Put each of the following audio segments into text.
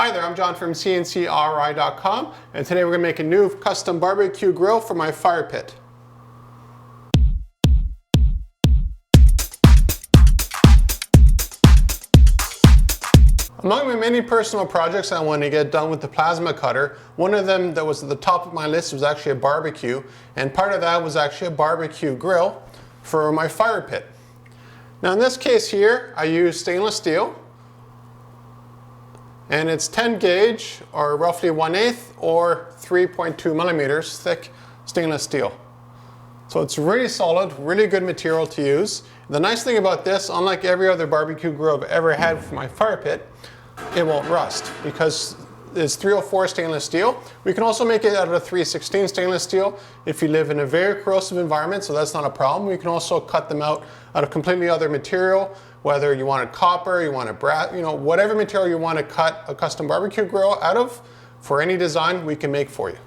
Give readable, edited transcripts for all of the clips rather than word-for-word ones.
Hi there, I'm John from CNCKing.com, and today we're going to make a new custom barbecue grill for my fire pit. Among my many personal projects I want to get done with the plasma cutter, one of them that was at the top of my list was actually a barbecue, and part of that was actually a barbecue grill for my fire pit. Now in this case here, I use stainless steel, and it's 10 gauge or roughly 1/8 or 3.2 millimeters thick stainless steel. So it's really solid, really good material to use. The nice thing about this, unlike every other barbecue grill I've ever had for my fire pit, it won't rust because it's 304 stainless steel. We can also make it out of 316 stainless steel if you live in a very corrosive environment, so that's not a problem. We can also cut them out of completely other material, whether you want a copper, you want a brass, whatever material you want to cut a custom barbecue grill out of, for any design we can make for you.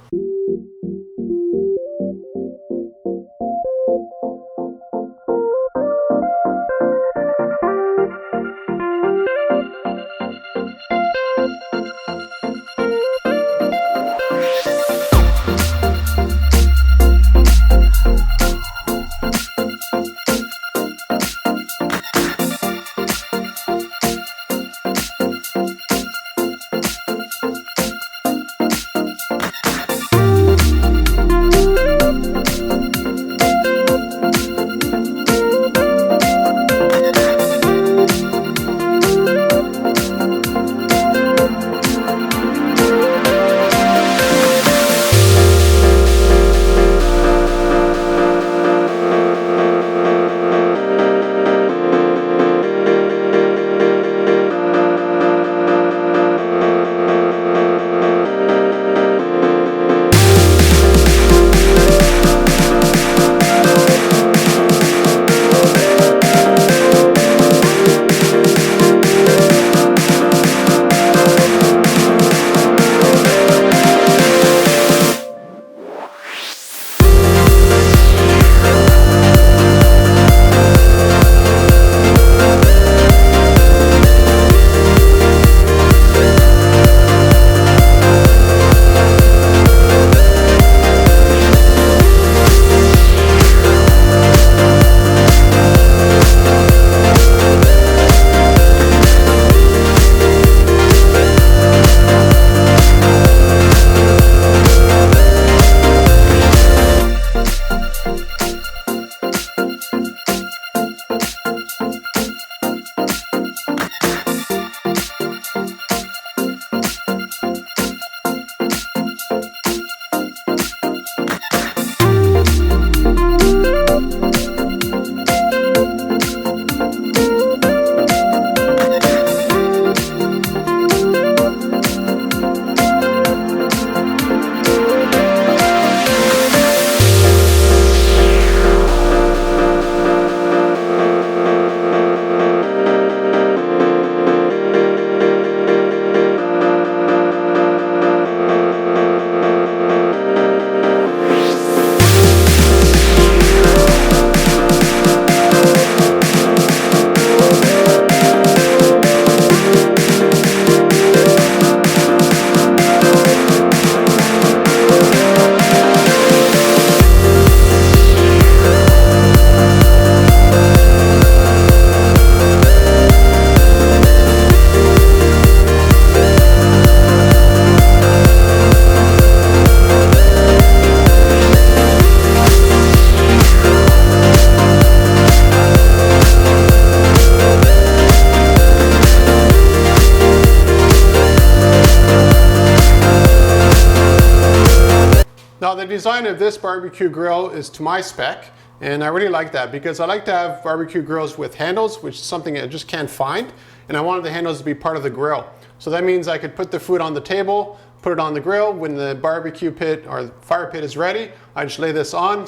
Now the design of this barbecue grill is to my spec, and I really like that because I like to have barbecue grills with handles, which is something I just can't find, and I wanted the handles to be part of the grill. So that means I could put the food on the table, put it on the grill. When the barbecue pit or fire pit is ready, I just lay this on,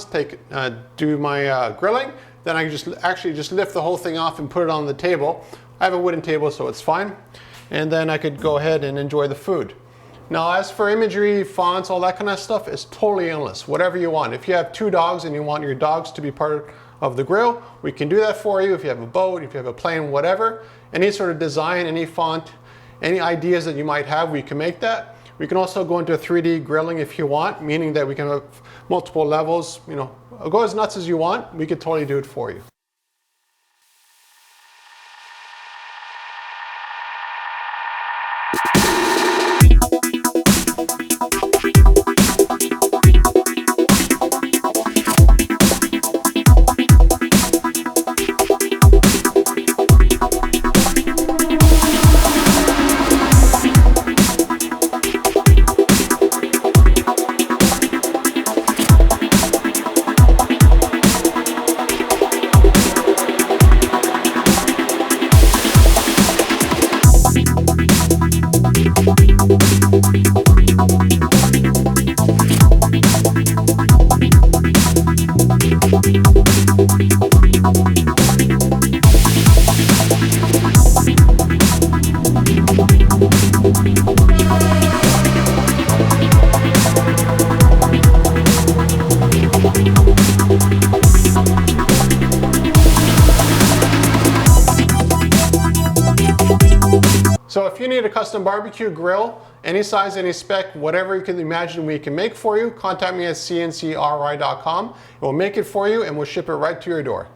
do my grilling, then I just lift the whole thing off and put it on the table. I have a wooden table, so it's fine. And then I could go ahead and enjoy the food. Now, as for imagery, fonts, all that kind of stuff is totally endless, whatever you want. If you have 2 dogs and you want your dogs to be part of the grill, we can do that for you. If you have a boat, if you have a plane, whatever, any sort of design, any font, any ideas that you might have, we can make that. We can also go into 3D grilling if you want, meaning that we can have multiple levels, you know, go as nuts as you want. We could totally do it for you. So if you need a custom barbecue grill, any size, any spec, whatever you can imagine we can make for you, contact me at CNCRI.com. We'll make it for you and we'll ship it right to your door.